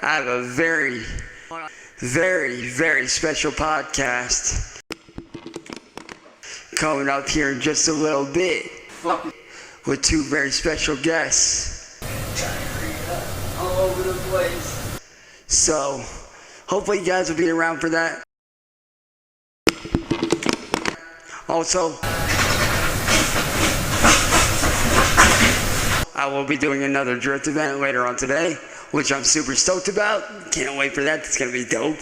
I have a very, very special podcast coming up here in just a little bit with two very special guests. All over the place. So, hopefully you guys will be around for that. Also, I will be doing another drift event later on today, which I'm super stoked about. Can't wait for that. It's going to be dope.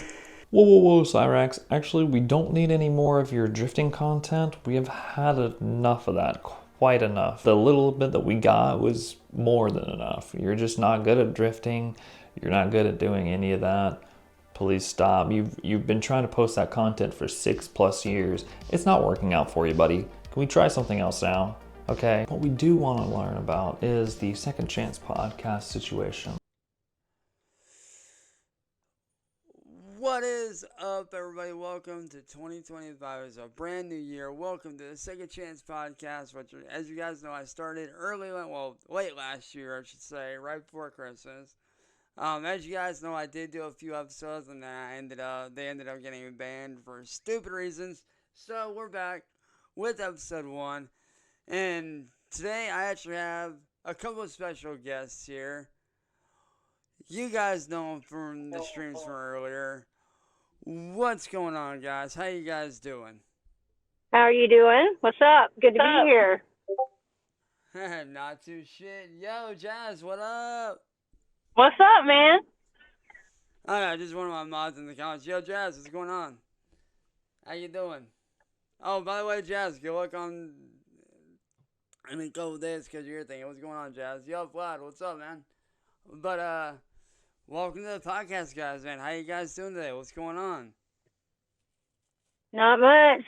Whoa, Cyraxx. Actually, we don't need any more of your drifting content. We have had enough of that. Quite enough. The little bit that we got was more than enough. You're just not good at drifting. You're not good at doing any of that. Please stop. You've been trying to post that content for 6+ years. It's not working out for you, buddy. Can we try something else now? Okay. What we do want to learn about is the Second Chance podcast situation. What is up, everybody? Welcome to 2025. It's a brand new year. Welcome to the Second Chance podcast, which, as you guys know, I started late last year, I should say, right before Christmas. As you guys know, I did do a few episodes, and then they ended up getting banned for stupid reasons. So we're back with episode 1, and today I actually have a couple of special guests here. You guys know them from the streams from earlier. What's going on, guys? How you guys doing? How are you doing? What's up? Good to be here. Not too shit. Yo, Jazz, what up? What's up, man? Alright, just one of my mods in the comments. Yo, Jazz, what's going on? How you doing? Oh, by the way, Jazz, good luck on a couple days because of your thing. What's going on, Jazz? Yo, Vlad, what's up, man? But, welcome to the podcast, guys, man. How you guys doing today? What's going on? Not much.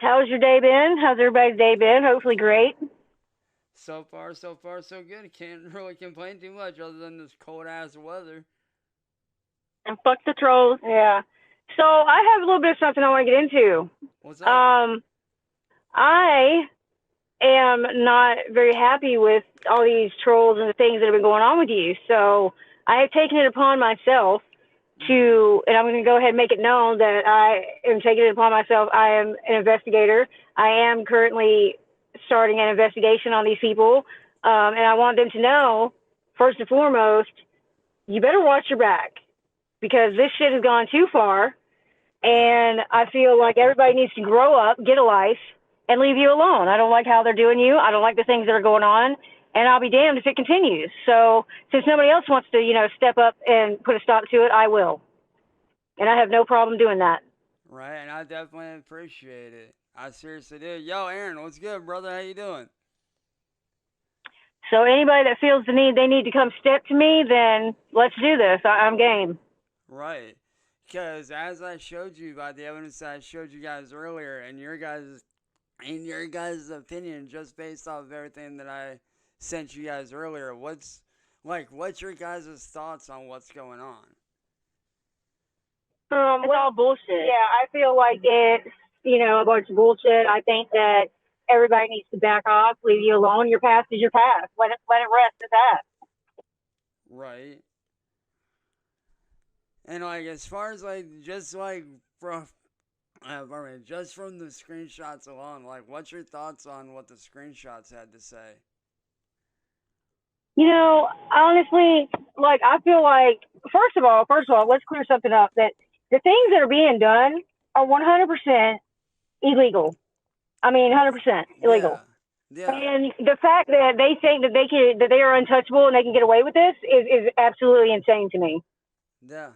How's your day been? How's everybody's day been? Hopefully great. So far, so good. Can't really complain too much other than this cold-ass weather. And fuck the trolls. Yeah. So, I have a little bit of something I want to get into. What's up? I am not very happy with all these trolls and the things that have been going on with you. So, I have taken it upon myself and I'm going to go ahead and make it known that I am taking it upon myself. I am an investigator. I am currently starting an investigation on these people. And I want them to know, first and foremost, you better watch your back because this shit has gone too far. And I feel like everybody needs to grow up, get a life, and leave you alone. I don't like how they're doing you. I don't like the things that are going on. And I'll be damned if it continues. So since nobody else wants to, step up and put a stop to it, I will. And I have no problem doing that. Right, and I definitely appreciate it. I seriously do. Yo, Aaron, what's good, brother? How you doing? So anybody that feels the need, they need to come step to me, then let's do this. I'm game. Right. Because as I showed you by the evidence that I showed you guys earlier, and your guys' opinion, just based off of everything that I sent you guys earlier, what's your guys' thoughts on what's going on? It's all bullshit. Yeah, I feel like it's, a bunch of bullshit. I think that everybody needs to back off, leave you alone. Your past is your past. Let it rest at that. Right. And as far as just from the screenshots alone, what's your thoughts on what the screenshots had to say? Honestly, I feel like, first of all, let's clear something up, that the things that are being done are 100% illegal. I mean, 100% illegal. Yeah. And the fact that they think that they are untouchable and they can get away with this is absolutely insane to me. Yeah.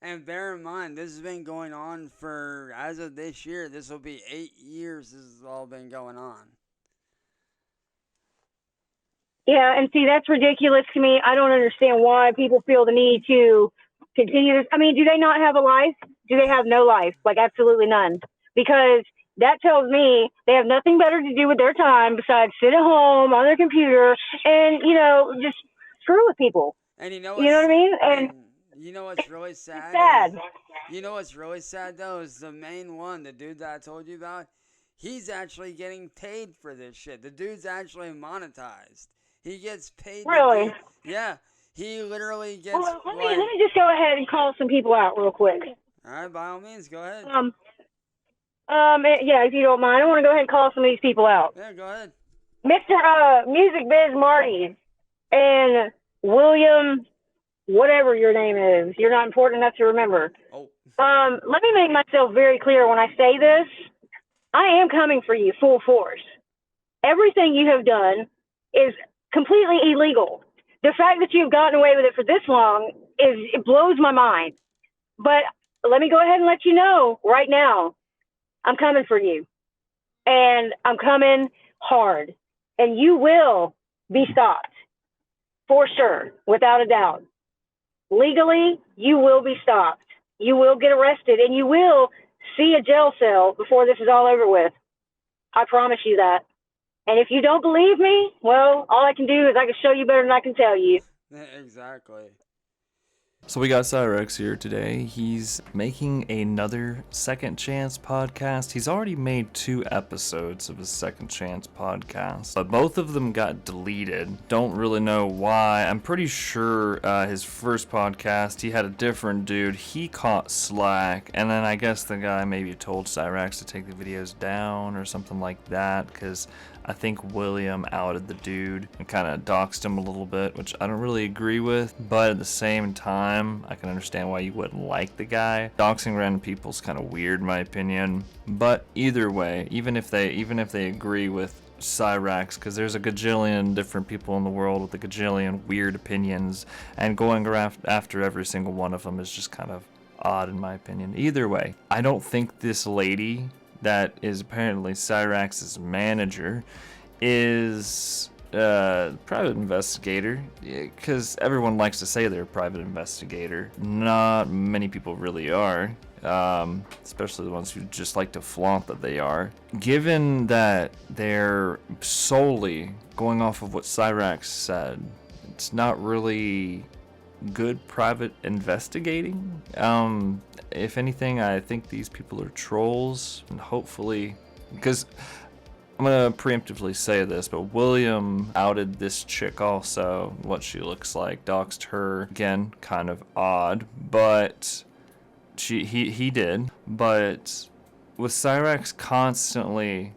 And bear in mind, this has been going on for, as of this year, this will be 8 years this has all been going on. Yeah, and see, that's ridiculous to me. I don't understand why people feel the need to continue this. I mean, do they not have a life? Do they have no life? Absolutely none. Because that tells me they have nothing better to do with their time besides sit at home on their computer and, just screw with people. And you know what I mean? And you know what's really sad? It's sad. You know what's really sad, though, is the main one, the dude that I told you about, he's actually getting paid for this shit. The dude's actually monetized. He gets paid. Really? Yeah. he literally gets Well, let me just go ahead and call some people out real quick. All right, by all means, go ahead. Yeah, if you don't mind, I want to go ahead and call some of these people out. Yeah, go ahead. Mr. Music Biz Marty and William, whatever your name is. You're not important enough to remember. Oh. Let me make myself very clear when I say this. I am coming for you full force. Everything you have done is completely illegal. The fact that you've gotten away with it for this long it blows my mind. But let me go ahead and let you know right now, I'm coming for you. And I'm coming hard. And you will be stopped. For sure, without a doubt. Legally, you will be stopped. You will get arrested, and you will see a jail cell before this is all over with. I promise you that. And if you don't believe me, well, all I can do is I can show you better than I can tell you. Exactly. So we got Cyraxx here today. He's making another Second Chance podcast. He's already made 2 episodes of his Second Chance podcast, but both of them got deleted. Don't really know why. I'm pretty sure his first podcast, he had a different dude. He caught slack, and then I guess the guy maybe told Cyraxx to take the videos down or something like that, because I think William outed the dude and kind of doxed him a little bit, which I don't really agree with, but at the same time, I can understand why you wouldn't like the guy. Doxing random people is kind of weird in my opinion, but either way, even if they agree with Cyraxx, because there's a gajillion different people in the world with a gajillion weird opinions, and going after every single one of them is just kind of odd in my opinion. Either way, I don't think this lady that is apparently Cyraxx's manager is a private investigator, because everyone likes to say they're a private investigator. Not many people really are, especially the ones who just like to flaunt that they are. Given that they're solely going off of what Cyraxx said, it's not really good private investigating. If anything, I think these people are trolls, and hopefully, because I'm gonna preemptively say this, but William outed this chick also, what she looks like, doxed her. Again, kind of odd, but he did. But with Cyraxx constantly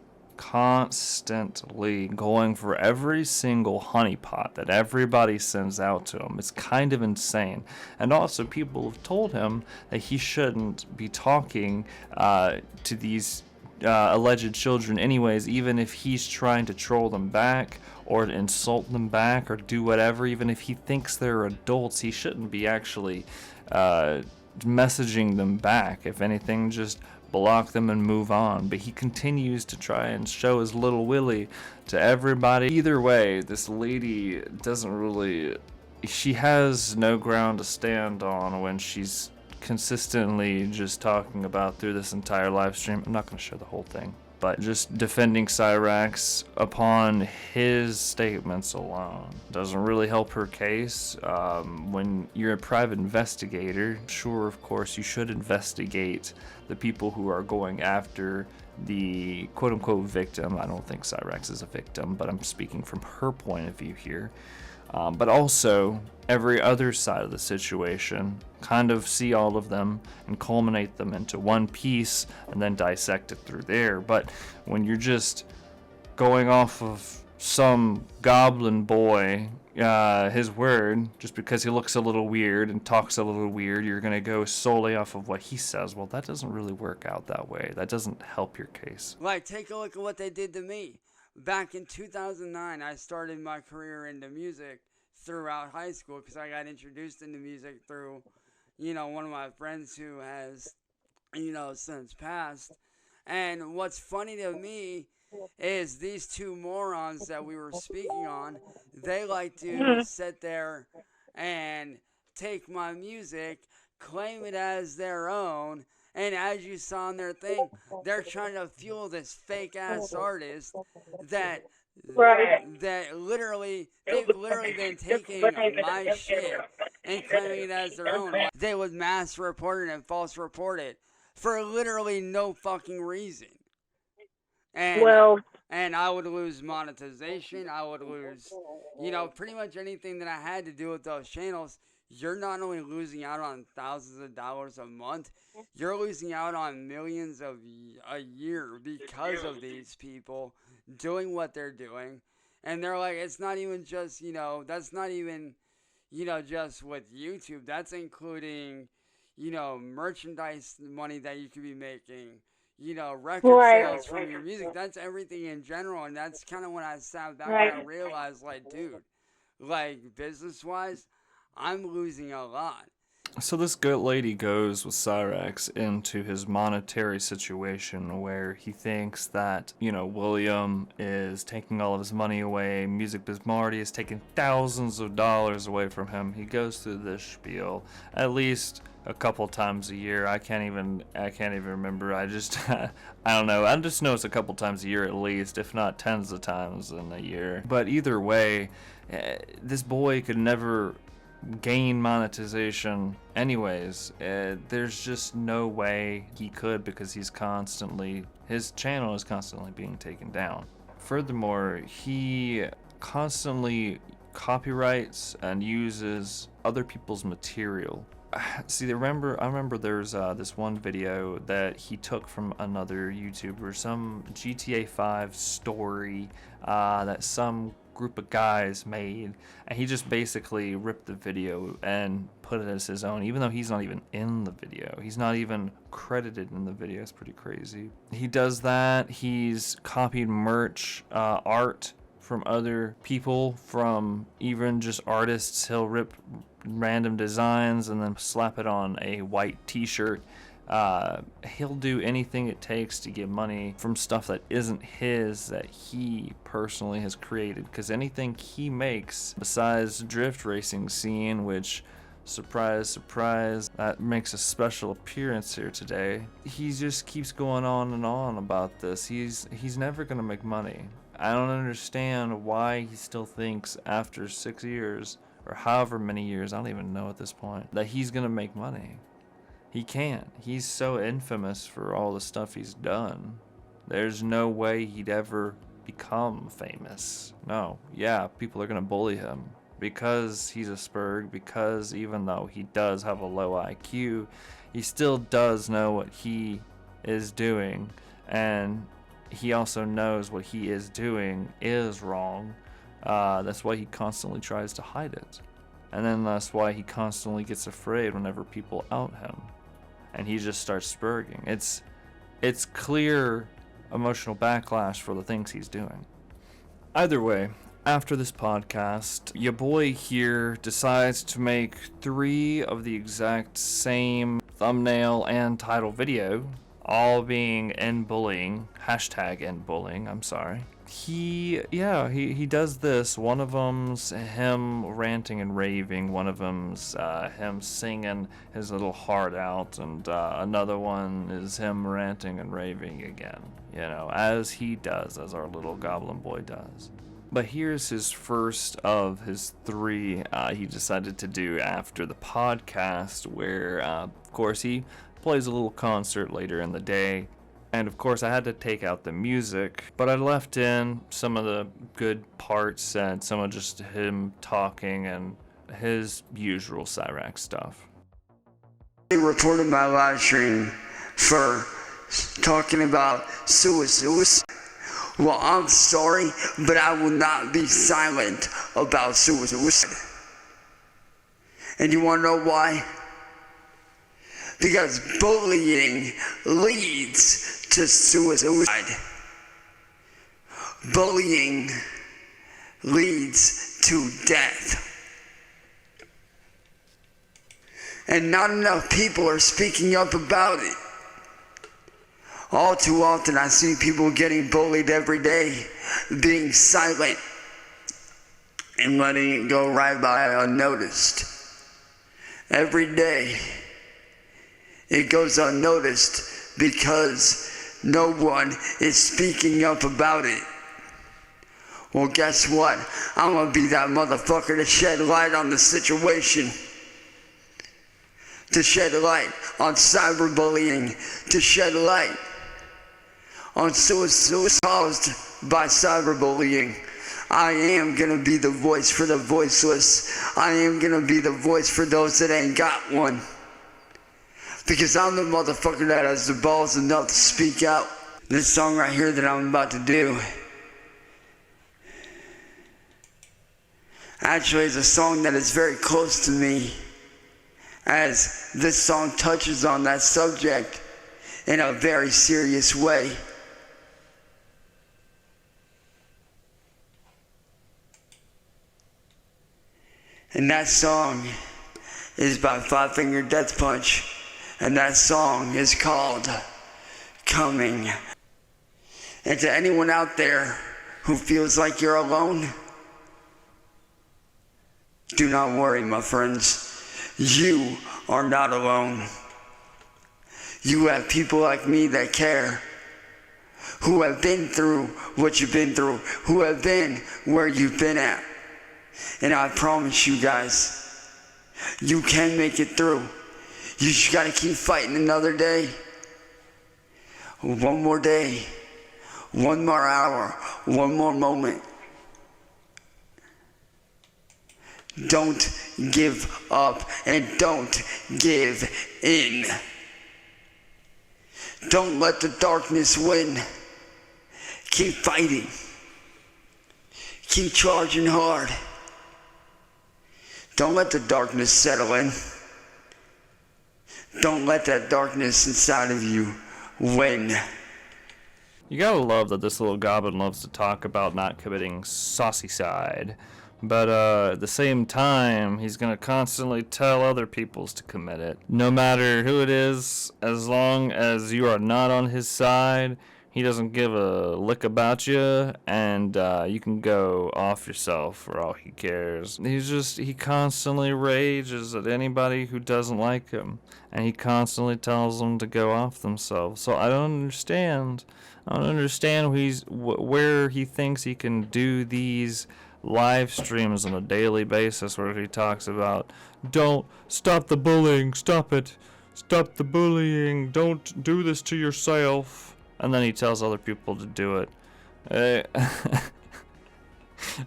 going for every single honeypot that everybody sends out to him, it's kind of insane. And also, people have told him that he shouldn't be talking to these alleged children anyways, even if he's trying to troll them back or to insult them back or do whatever. Even if he thinks they're adults, he shouldn't be actually messaging them back. If anything, just block them and move on. But he continues to try and show his little willy to everybody. Either way, this lady she has no ground to stand on when she's consistently just talking about through this entire live stream. I'm not going to show the whole thing, but just defending Cyraxx upon his statements alone doesn't really help her case. When you're a private investigator, sure, of course, you should investigate the people who are going after the quote-unquote victim. I don't think Cyraxx is a victim, but I'm speaking from her point of view here. But also every other side of the situation, kind of see all of them and culminate them into one piece and then dissect it through there. But when you're just going off of some goblin boy, his word, just because he looks a little weird and talks a little weird, you're going to go solely off of what he says. Well, that doesn't really work out that way. That doesn't help your case. Like, take a look at what they did to me. Back in 2009, I started my career into music throughout high school because I got introduced into music through, one of my friends who has, since passed. And what's funny to me is these 2 morons that we were speaking on, they like to sit there and take my music, claim it as their own, and as you saw in their thing, they're trying to fuel this fake-ass artist that literally, they've literally been taking my shit and claiming it as their own. They would mass report it and false report it for literally no fucking reason. And I would lose monetization. I would lose pretty much anything that I had to do with those channels, you're not only losing out on thousands of dollars a month, you're losing out on millions a year because of these people doing what they're doing. And they're like, it's not even just, that's not even, just with YouTube. That's including, merchandise money that you could be making, record sales from your music. That's everything in general. And that's kind of when I sat back and I realized, like, dude, like, business-wise, I'm losing a lot. So this good lady goes with Cyraxx into his monetary situation where he thinks that, William is taking all of his money away, Music Biz Marty is taking thousands of dollars away from him. He goes through this spiel at least a couple times a year. I can't even remember. I don't know. I just know it's a couple times a year at least, if not tens of times in a year. But either way, this boy could never gain monetization anyways. There's just no way he could, because his channel is constantly being taken down. Furthermore, he constantly copyrights and uses other people's material. See, I remember there's this one video that he took from another YouTuber, some GTA 5 story that some group of guys made, and he just basically ripped the video and put it as his own, even though he's not even in the video. He's not even credited in the video. It's pretty crazy. He does that. He's copied merch, art from other people, from even just artists. He'll rip random designs and then slap it on a white t-shirt. He'll do anything it takes to get money from stuff that isn't his, that he personally has created, because anything he makes besides drift racing scene, which, surprise surprise, that makes a special appearance here today, he just keeps going on and on about this. He's never gonna make money. I don't understand why he still thinks after 6 years or however many years, I don't even know at this point, that he's gonna make money. He can't. He's so infamous for all the stuff he's done. There's no way he'd ever become famous. No. Yeah, people are gonna bully him because he's a spurg, because even though he does have a low IQ, he still does know what he is doing, and he also knows what he is doing is wrong. That's why he constantly tries to hide it. And then that's why he constantly gets afraid whenever people out him. And he just starts spurging. It's clear emotional backlash for the things he's doing. Either way, after this podcast, your boy here decides to make 3 of the exact same thumbnail and title video, all being end bullying, hashtag end bullying, I'm sorry. He does this. One of them's him ranting and raving, one of them's him singing his little heart out, and another one is him ranting and raving again, as he does, as our little goblin boy does. But here's his first of his 3 he decided to do after the podcast, where of course he plays a little concert later in the day. And of course I had to take out the music, but I left in some of the good parts and some of just him talking and his usual Cyraxx stuff. They reported my live stream for talking about suicide. Well, I'm sorry, but I will not be silent about suicide. And you want to know why? Because bullying leads to suicide. Bullying leads to death. And not enough people are speaking up about it. All too often I see people getting bullied every day, being silent and letting it go right by unnoticed. Every day it goes unnoticed because no one is speaking up about it. Well, guess what? I'm gonna be that motherfucker to shed light on the situation. To shed light on cyberbullying. To shed light on suicide caused by cyberbullying. I am gonna be the voice for the voiceless. I am gonna be the voice for those that ain't got one. Because I'm the motherfucker that has the balls enough to speak out. This song right here that I'm about to do actually is a song that is very close to me, as this song touches on that subject in a very serious way. And that song is by Five Finger Death Punch, and that song is called Coming. And to anyone out there who feels like you're alone, do not worry, my friends. You are not alone. You have people like me that care, who have been through what you've been through, who have been where you've been at. And I promise you guys, you can make it through. You just gotta keep fighting another day. One more day. One more hour. One more moment. Don't give up and don't give in. Don't let the darkness win. Keep fighting. Keep charging hard. Don't let the darkness settle in. Don't let that darkness inside of you win. You gotta love that this little goblin loves to talk about not committing saucy-cide. But at the same time, he's gonna constantly tell other peoples to commit it. No matter who it is, as long as you are not on his side, he doesn't give a lick about you, and you can go off yourself for all he cares. He constantly rages at anybody who doesn't like him, and he constantly tells them to go off themselves. So I don't understand where he thinks he can do these live streams on a daily basis where he talks about, don't stop the bullying, stop it, stop the bullying, don't do this to yourself. And then he tells other people to do it. I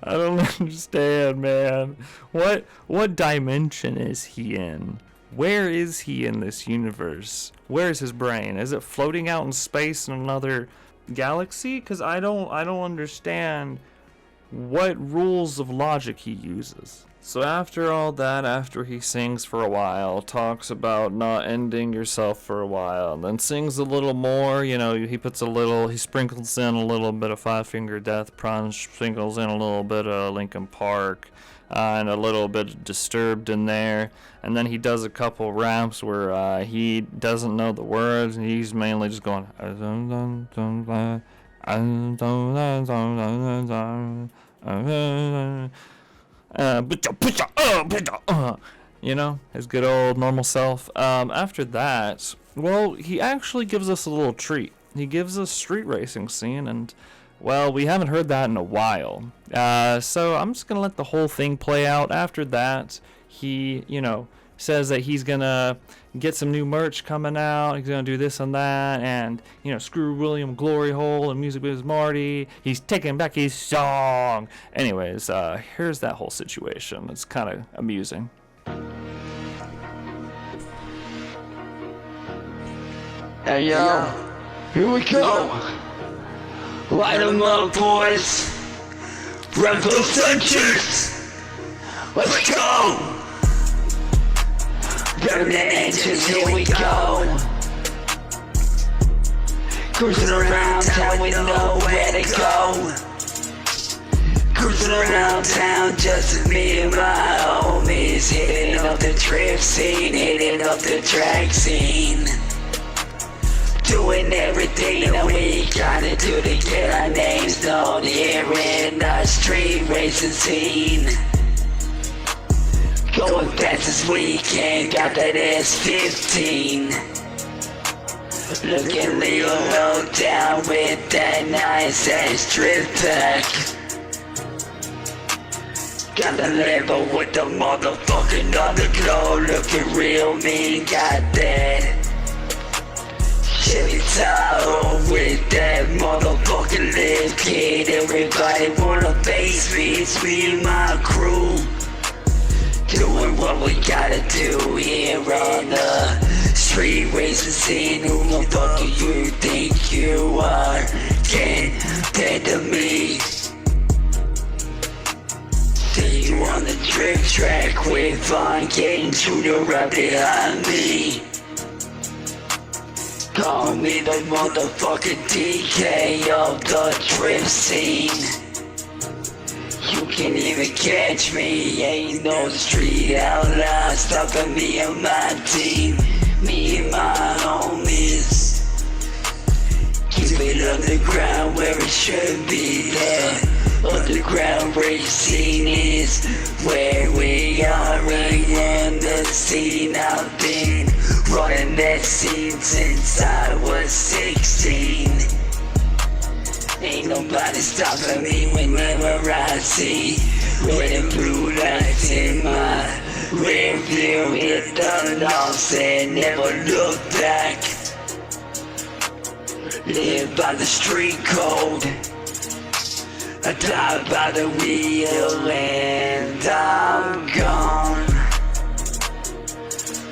don't understand, man. What dimension is he in? Where is he in this universe? Where is his brain? Is it floating out in space in another galaxy? Because I don't understand what rules of logic he uses. So after all that, after he sings for a while, talks about not ending yourself for a while, and then sings a little more, he sprinkles in a little bit of Five Finger Death Punch, sprinkles in a little bit of Linkin Park, and a little bit of Disturbed in there, and then he does a couple raps where he doesn't know the words, and he's mainly just going, his good old normal self. After that, well, he actually gives us a little treat. He gives us street racing scene, and well, we haven't heard that in a while. So I'm just gonna let the whole thing play out. After that, he, says that he's gonna get some new merch coming out, he's gonna do this and that, and screw William Glory Hole and Music Biz Marty, he's taking back his song. Anyways, here's that whole situation. It's kind of amusing. Hey yo, here we go. Light 'em up, boys. Run for the centuries. Let's go. Burn the engines, here we go. Cruising around town, we know where to go. Cruising around town, just me and my homies. Hitting up the trip scene, hitting up the track scene. Doing everything that we gotta do to get our names known here in the street racing scene. Going fast as we can, got that S15. Looking legal low down with that nice ass drip pack. Got the label with the motherfucking underglow. Looking real mean, got that Chevy Tahoe with that motherfucking lift kit. Everybody wanna face me, it's me and my crew. Doing what we gotta do here on the street racing scene. Who the fuck do you think you are? Compared to me. See you on the drift track with Von getting shooter right behind me. Call me the motherfucking DK of the drift scene. You can't even catch me, ain't no street outlaw stopping me and my team, me and my homies. Keep it underground where it should be. The underground racing is where we are right in the scene. I've been running that scene since I was 16. Ain't nobody stopping me whenever I see red and blue lights in my rear view. Hit the knobs and never look back. Live by the street code. I die by the wheel and I'm gone.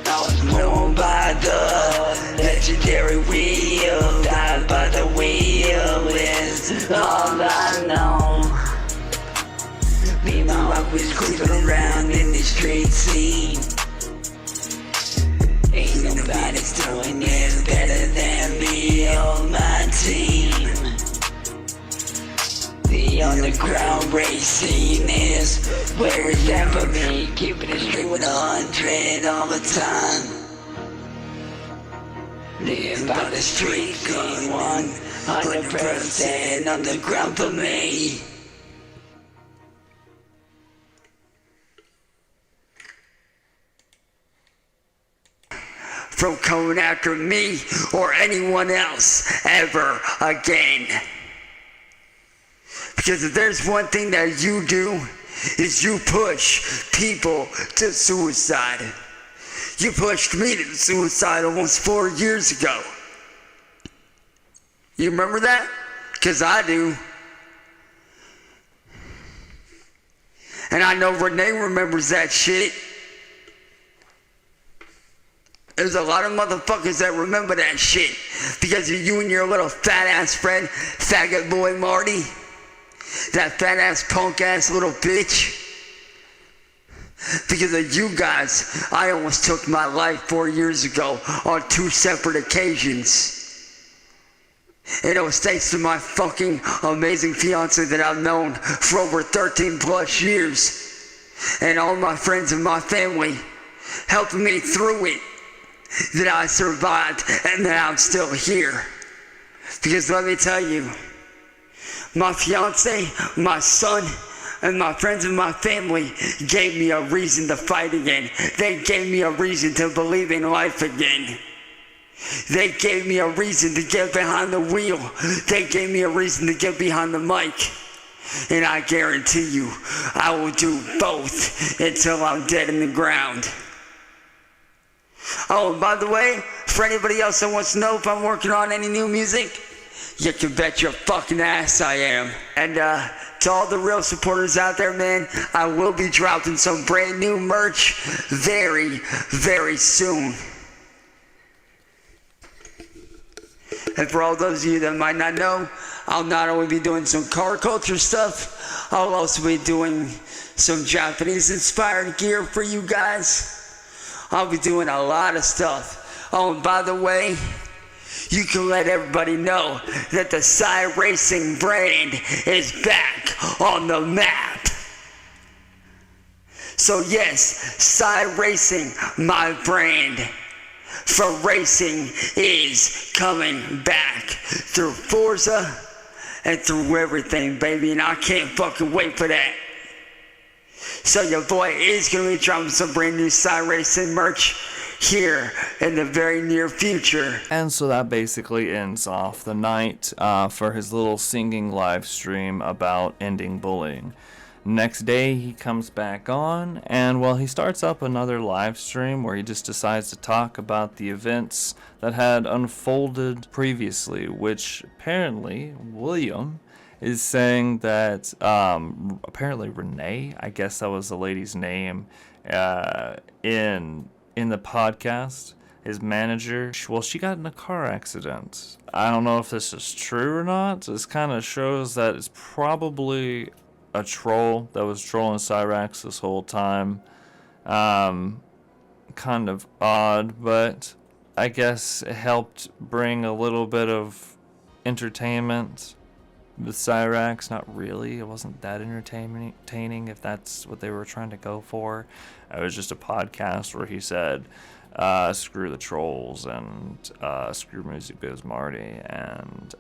I was born by the legendary wheel. Die by the wheel is all I know. Me and my wife was creeping around in the street scene. Ain't nobody's doing it better than me or my team. The underground racing is where it's at for me. Keeping it straight with 100 all the time. Live by the street, going 100% underground for me. From coming after me or anyone else ever again. Because if there's one thing that you do, is you push people to suicide. You pushed me to suicide almost 4 years ago. You remember that? Because I do. And I know Renee remembers that shit. There's a lot of motherfuckers that remember that shit. Because of you and your little fat ass friend, faggot boy Marty. That fat ass punk ass little bitch. Because of you guys, I almost took my life 4 years ago on 2 separate occasions. And it was thanks to my fucking amazing fiance that I've known for over 13 plus years. And all my friends and my family helped me through it. That I survived and that I'm still here. Because let me tell you, my fiance, my son, and my friends and my family gave me a reason to fight again. They gave me a reason to believe in life again. They gave me a reason to get behind the wheel. They gave me a reason to get behind the mic. And I guarantee you, I will do both until I'm dead in the ground. Oh, and by the way, for anybody else that wants to know if I'm working on any new music, you can bet your fucking ass I am. And to all the real supporters out there, man, I will be dropping some brand new merch very, very soon. And for all those of you that might not know, I'll not only be doing some car culture stuff, I'll also be doing some Japanese inspired gear for you guys. I'll be doing a lot of stuff. Oh, and by the way, you can let everybody know that the Cyraxx brand is back on the map. So yes, Cyraxx, my brand for racing, is coming back through Forza and through everything, baby, and I can't fucking wait for that. So your boy is going to be dropping some brand new Cyraxx merch here in the very near future. And so that basically ends off the night for his little singing live stream about ending bullying. Next day, he comes back on, and well, he starts up another live stream where he just decides to talk about the events that had unfolded previously, which apparently William is saying that apparently Renee, I guess that was the lady's name, in the podcast, his manager, well, she got in a car accident. I don't know if this is true or not. This kind of shows that it's probably a troll that was trolling Cyraxx this whole time. Kind of odd, but I guess it helped bring a little bit of entertainment with Cyraxx. Not really. It wasn't that entertaining, if that's what they were trying to go for. It was just a podcast where he said, screw the trolls and screw Music Biz Marty, and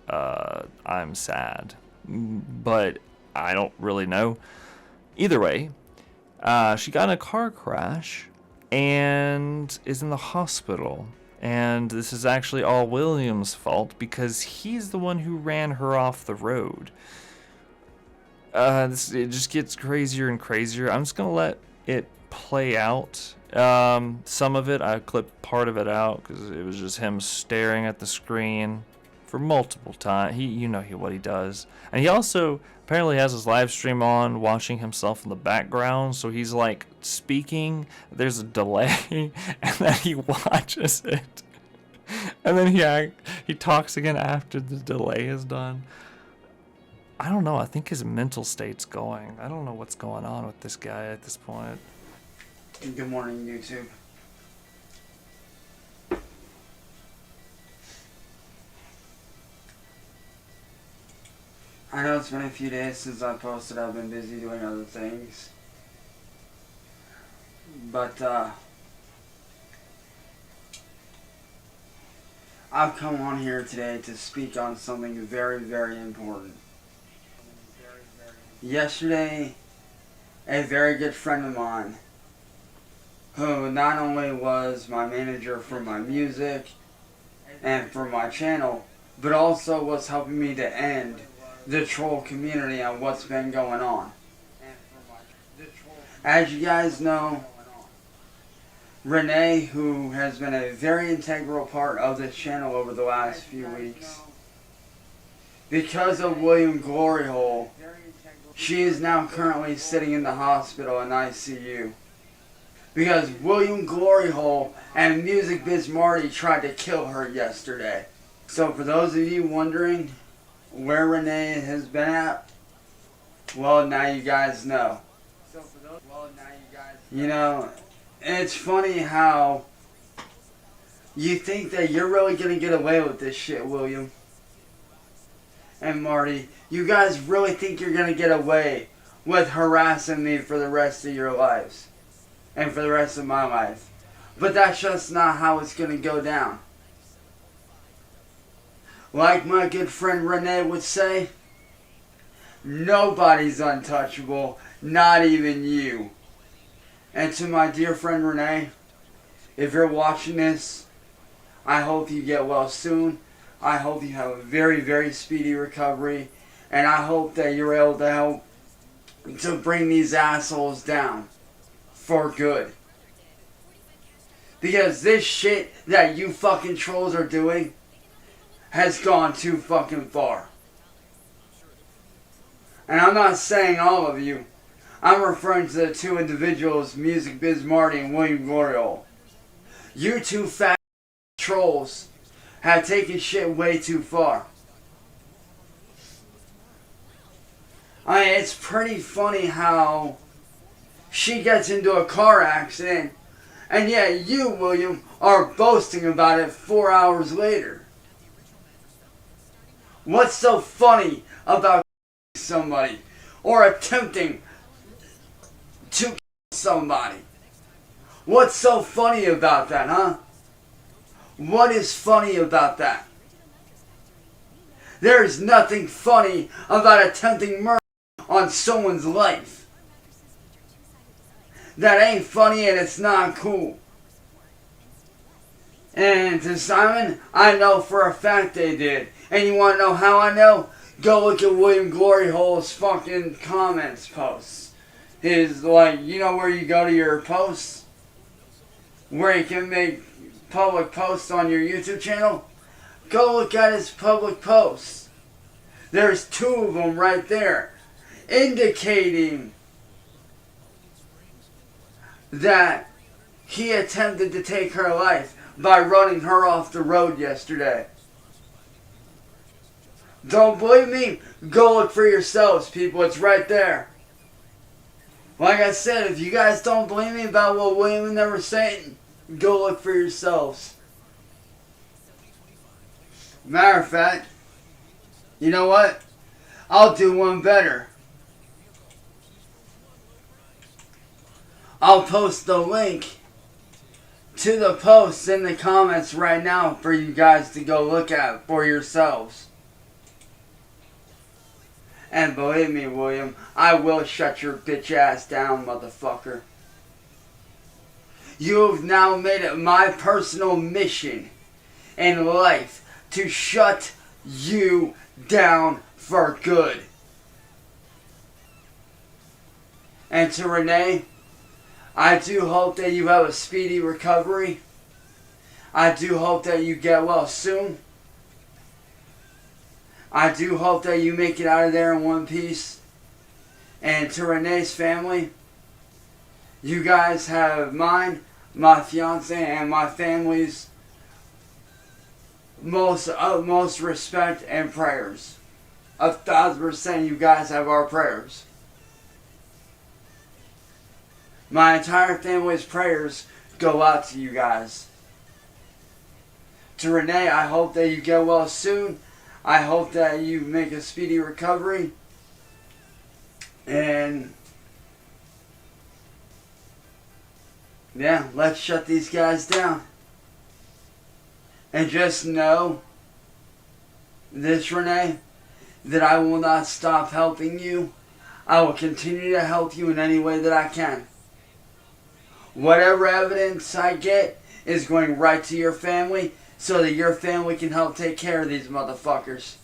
I'm sad. But I don't really know. Either way, she got in a car crash and is in the hospital. And this is actually all William's fault because he's the one who ran her off the road. It just gets crazier and crazier. I'm just going to let it play out. Some of it, I clipped part of it out because it was just him staring at the screen for multiple times. What he does. And he also apparently has his live stream on, watching himself in the background. So he's like speaking, there's a delay, and then he watches it. And then he talks again after the delay is done. I don't know. I think his mental state's going. I don't know what's going on with this guy at this point. Good morning, YouTube. I know it's been a few days since I posted. I've been busy doing other things. But, I've come on here today to speak on something very, very important. Yesterday, a very good friend of mine, who not only was my manager for my music and for my channel, but also was helping me to end the troll community on what's been going on. As you guys know, Renee, who has been a very integral part of this channel over the last few weeks, because of William Glory Hole, she is now currently sitting in the hospital in ICU. Because William Glory Hole and Music Biz Marty tried to kill her yesterday. So for those of you wondering where Renee has been at, well, now you guys know. You know, it's funny how you think that you're really going to get away with this shit, William and Marty. You guys really think you're going to get away with harassing me for the rest of your lives and for the rest of my life. But that's just not how it's going to go down. Like my good friend Renee would say, nobody's untouchable, not even you. And to my dear friend Renee, if you're watching this, I hope you get well soon. I hope you have a very, very speedy recovery. And I hope that you're able to help to bring these assholes down for good. Because this shit that you fucking trolls are doing has gone too fucking far. And I'm not saying all of you. I'm referring to the two individuals, Music Biz Marty and William Glory Hole. You two fat trolls have taken shit way too far. I mean, it's pretty funny how she gets into a car accident, and yet you, William, are boasting about it 4 hours later. What's so funny about somebody or attempting to kill somebody? What's so funny about that, huh? What is funny about that? There's nothing funny about attempting murder on someone's life. That ain't funny and it's not cool. And to Simon, I know for a fact they did. And you want to know how I know? Go look at William Glory Hole's fucking comments posts. his, like, you know where you go to your posts? Where you can make public posts on your YouTube channel? Go look at his public posts. There's 2 of them right there, indicating that he attempted to take her life by running her off the road yesterday. Don't believe me? Go look for yourselves, people. It's right there. Like I said, if you guys don't believe me about what William and them were saying, go look for yourselves. Matter of fact, you know what? I'll do one better. I'll post the link to the post in the comments right now for you guys to go look at for yourselves. And believe me, William, I will shut your bitch ass down, motherfucker. You have now made it my personal mission in life to shut you down for good. And to Renee, I do hope that you have a speedy recovery. I do hope that you get well soon. I do hope that you make it out of there in one piece. And to Renee's family, you guys have mine, my fiance, and my family's utmost respect and prayers. 1,000% you guys have our prayers. My entire family's prayers go out to you guys. To Renee, I hope that you get well soon. I hope that you make a speedy recovery. And yeah, let's shut these guys down. And just know this, Renee, that I will not stop helping you. I will continue to help you in any way that I can. Whatever evidence I get is going right to your family so that your family can help take care of these motherfuckers.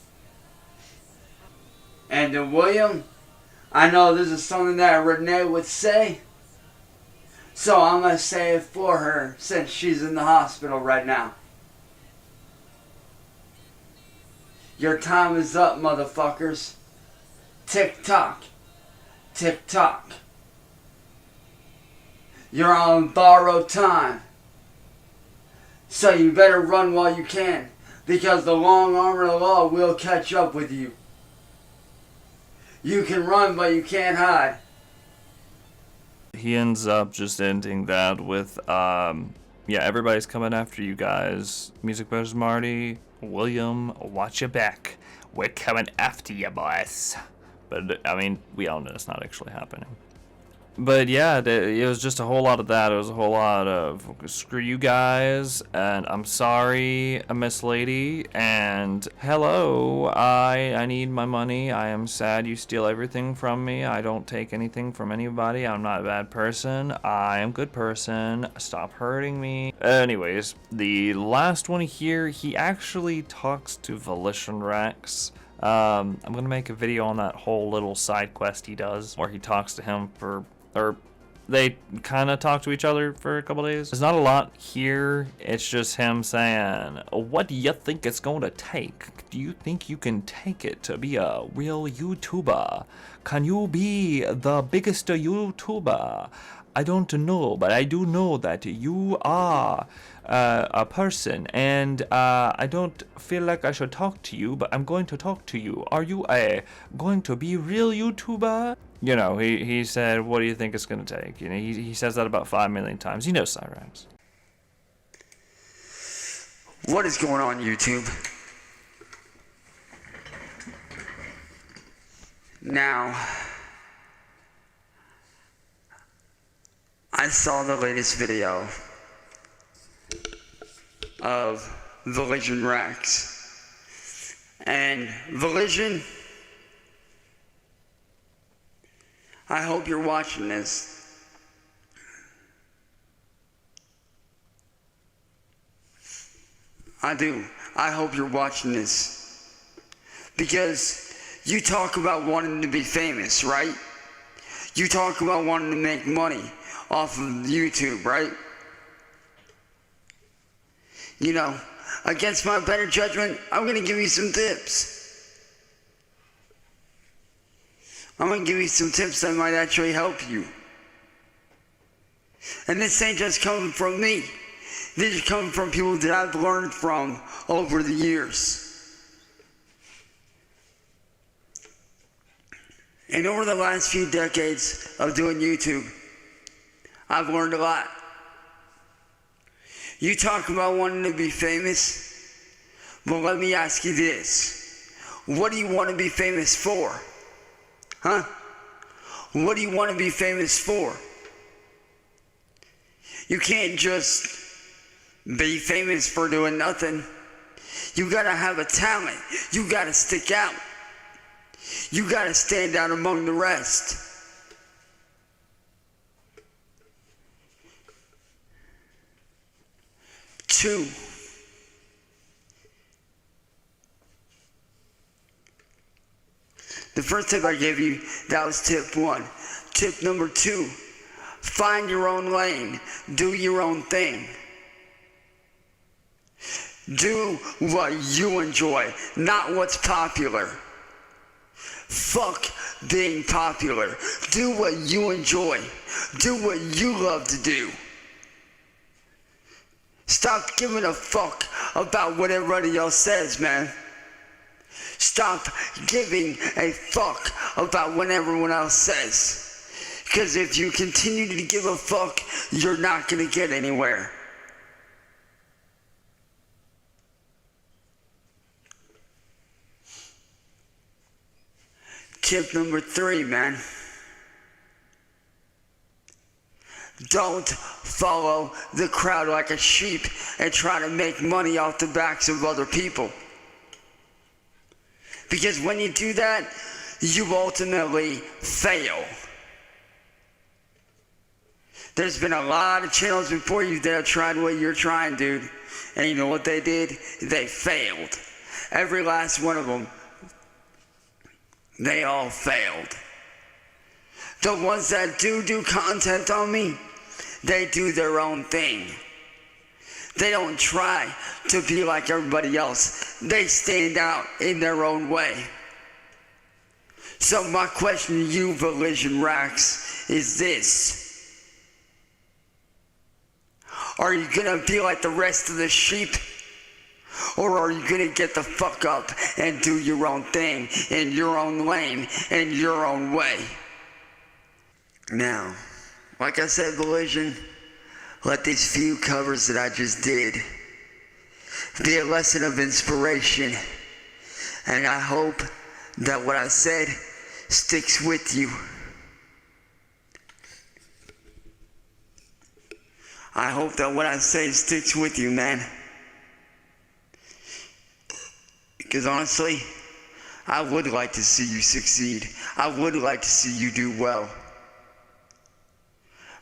And to William, I know this is something that Renee would say, so I'm going to say it for her since she's in the hospital right now. Your time is up, motherfuckers. Tick tock. Tick tock. You're on borrowed time. So you better run while you can, because the long arm of the law will catch up with you. You can run, but you can't hide. He ends up just ending that with, yeah, everybody's coming after you guys. Music Brothers Marty, William, watch your back. We're coming after you, boys. But, I mean, we all know it's not actually happening. But yeah, it was just a whole lot of that. It was a whole lot of screw you guys, and I'm sorry, Miss Lady, and hello, I need my money. I am sad you steal everything from me. I don't take anything from anybody. I'm not a bad person. I am a good person. Stop hurting me. Anyways, the last one here, he actually talks to Cyraxx. I'm gonna make a video on that whole little side quest he does, where he talks to him or they kind of talk to each other for a couple days. There's not a lot here. It's just him saying, what do you think it's going to take? Do you think you can take it to be a real YouTuber? Can you be the biggest YouTuber? I don't know, but I do know that you are a person, and I don't feel like I should talk to you, but I'm going to talk to you. Are you going to be real YouTuber? You know, he said, what do you think it's going to take? You know, he says that about 5 million times. You know Cyraxx. What is going on, YouTube? Now, I saw the latest video of Cyraxx. And Cyraxx, I hope you're watching this. I do. I hope you're watching this. Because you talk about wanting to be famous, right? You talk about wanting to make money off of YouTube, right? You know, against my better judgment, I'm going to give you some tips. I'm going to give you some tips that might actually help you. And this ain't just coming from me. These are coming from people that I've learned from over the years. And over the last few decades of doing YouTube, I've learned a lot. You talk about wanting to be famous, well, let me ask you this. What do you want to be famous for? Huh? What do you want to be famous for? You can't just be famous for doing nothing. You gotta have a talent. You gotta stick out. You gotta stand out among the rest. Two, the first tip I gave you, that was tip 1. Tip number 2, find your own lane. Do your own thing. Do what you enjoy, not what's popular. Fuck being popular. Do what you enjoy. Do what you love to do. Stop giving a fuck about what everybody else says, man. Stop giving a fuck about what everyone else says. Because if you continue to give a fuck, you're not going to get anywhere. Tip number 3, man. Don't follow the crowd like a sheep and try to make money off the backs of other people. Because when you do that, you ultimately fail. There's been a lot of channels before you that have tried what you're trying, dude. And you know what they did? They failed. Every last one of them. They all failed. The ones that do content on me, they do their own thing. They don't try to be like everybody else. They stand out in their own way. So my question to you, Cyraxx, is this. Are you gonna be like the rest of the sheep? Or are you gonna get the fuck up and do your own thing, in your own lane, in your own way? Now, like I said, Collision, let these few covers that I just did be a lesson of inspiration. And I hope that what I said sticks with you. I hope that what I say sticks with you, man. Because honestly, I would like to see you succeed. I would like to see you do well.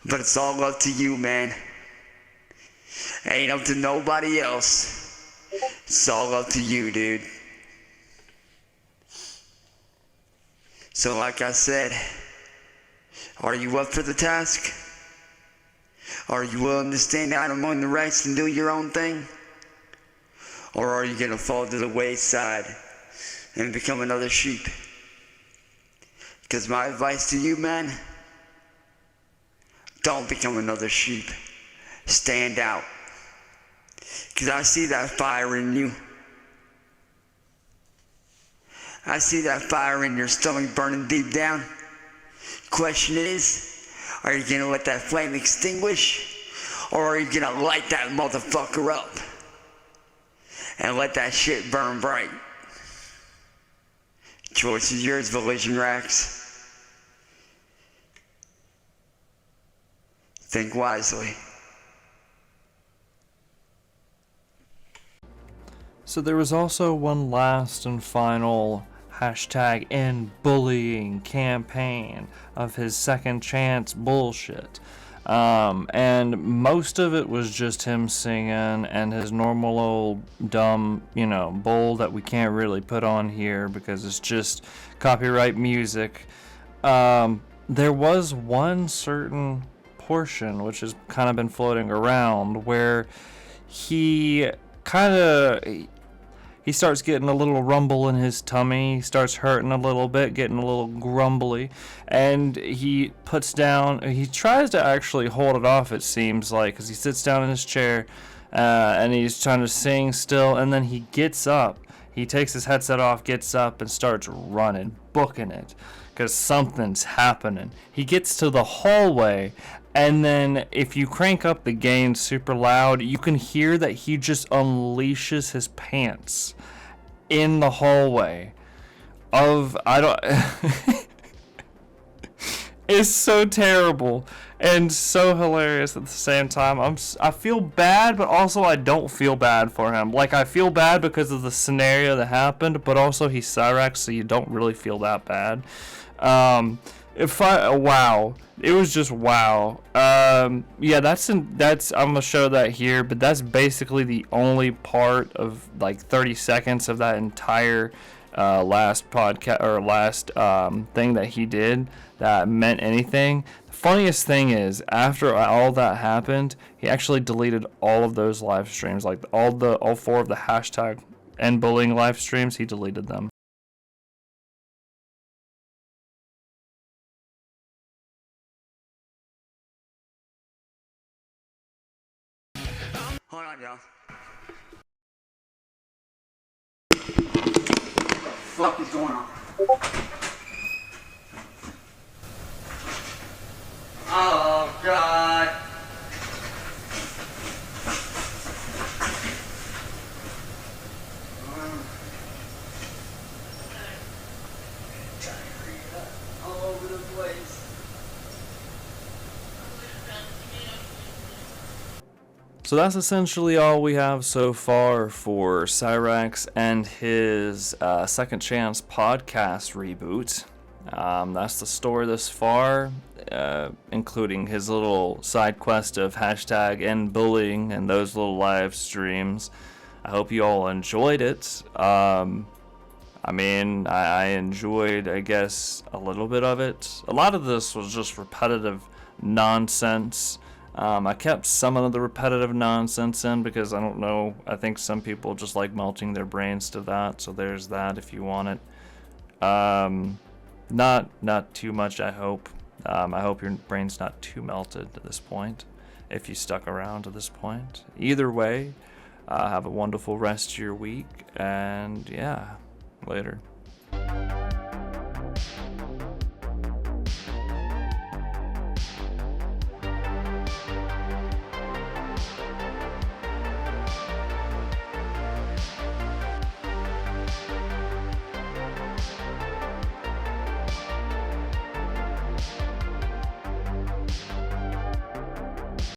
But it's all up to you, man. Ain't up to nobody else. It's all up to you, dude. So like I said, are you up for the task? Are you willing to stand out among the rest and do your own thing? Or are you going to fall to the wayside and become another sheep? Because my advice to you, man, don't become another sheep. Stand out. Because I see that fire in you. I see that fire in your stomach burning deep down. Question is, are you going to let that flame extinguish? Or are you going to light that motherfucker up? And let that shit burn bright. Choice is yours, Cyraxx. Think wisely. So there was also one last and final #end bullying campaign of his second chance bullshit. And most of it was just him singing and his normal old dumb, bull that we can't really put on here because it's just copyright music. there was one certain portion which has kind of been floating around where he kind of he starts getting a little rumble in his tummy. He starts hurting a little bit, getting a little grumbly, and he puts down. He tries to actually hold it off. It seems like, because he sits down in his chair, and he's trying to sing still, and then he gets up. He takes his headset off, gets up, and starts running, booking it, because something's happening. He gets to the hallway, and then if you crank up the gain super loud, you can hear that he just unleashes his pants in the hallway of, I don't, it's so terrible and so hilarious at the same time. I feel bad, but also I don't feel bad for him. Like, I feel bad because of the scenario that happened, but also he's Cyraxx, so you don't really feel that bad. Wow, it was just wow. Yeah, that's I'm gonna show that here, but that's basically the only part of like 30 seconds of that entire last podcast or last thing that he did that meant anything. The funniest thing is, after all that happened, he actually deleted all of those live streams, like all 4 of the hashtag end bullying live streams. He deleted them. Hold on, y'all. What the fuck is going on? Oh, God. All over the place. So that's essentially all we have so far for Cyraxx and his Second Chance podcast reboot. That's the story thus far, including his little side quest of hashtag end bullying and those little live streams. I hope you all enjoyed it. I enjoyed, I guess, a little bit of it. A lot of this was just repetitive nonsense. I kept some of the repetitive nonsense in because I don't know. I think some people just like melting their brains to that. So there's that if you want it. Not too much, I hope. I hope your brain's not too melted to this point, if you stuck around to this point. Either way, have a wonderful rest of your week, and yeah, later.